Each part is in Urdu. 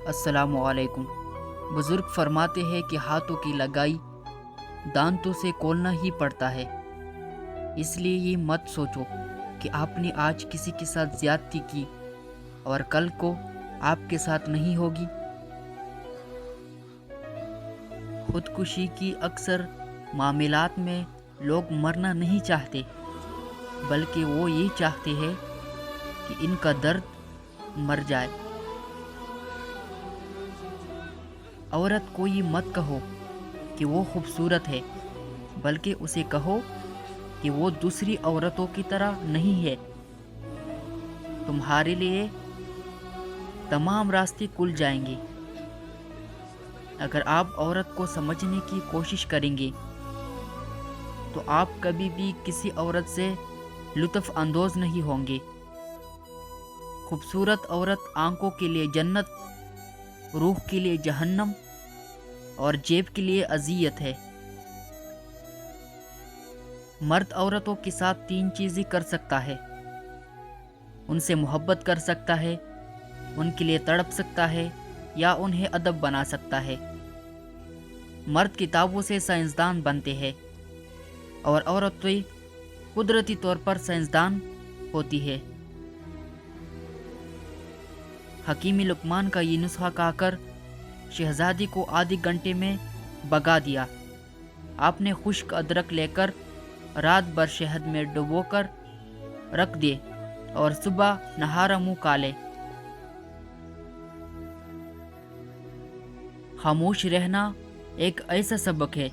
السلام علیکم۔ بزرگ فرماتے ہیں کہ ہاتھوں کی لگائی دانتوں سے کھولنا ہی پڑتا ہے، اس لیے یہ مت سوچو کہ آپ نے آج کسی کے ساتھ زیادتی کی اور کل کو آپ کے ساتھ نہیں ہوگی۔ خودکشی کی اکثر معاملات میں لوگ مرنا نہیں چاہتے، بلکہ وہ یہ چاہتے ہیں کہ ان کا درد مر جائے۔ عورت کو یہ مت کہو کہ وہ خوبصورت ہے، بلکہ اسے کہو کہ وہ دوسری عورتوں کی طرح نہیں ہے۔ تمہارے لیے تمام راستے کھل جائیں گے اگر آپ عورت کو سمجھنے کی کوشش کریں گے، تو آپ کبھی بھی کسی عورت سے لطف اندوز نہیں ہوں گے۔ خوبصورت عورت آنکھوں کے لیے جنت، روح کے لیے جہنم اور جیب کے لیے اذیت ہے۔ مرد عورتوں کے ساتھ 3 چیزیں کر سکتا ہے: ان سے محبت کر سکتا ہے، ان کے لیے تڑپ سکتا ہے، یا انہیں ادب بنا سکتا ہے۔ مرد کتابوں سے سائنسدان بنتے ہیں اور عورتیں قدرتی طور پر سائنسدان ہوتی ہے۔ حکیم لقمان کا یہ نسخہ کہا کر شہزادی کو آدھے گھنٹے میں بھگا دیا۔ آپ نے خشک ادرک لے کر رات بھر شہد میں ڈبو کر رکھ دے اور صبح نہارا منہ کالے۔ خاموش رہنا ایک ایسا سبق ہے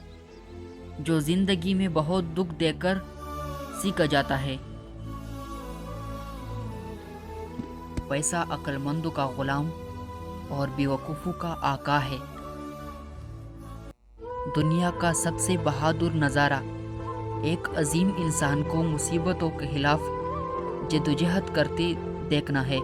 جو زندگی میں بہت دکھ دے کر سیکھا جاتا ہے۔ پیسہ عقل مندوں کا غلام اور بیوقوفوں کا آقا ہے۔ دنیا کا سب سے بہادر نظارہ ایک عظیم انسان کو مصیبتوں کے خلاف جدوجہد کرتے دیکھنا ہے۔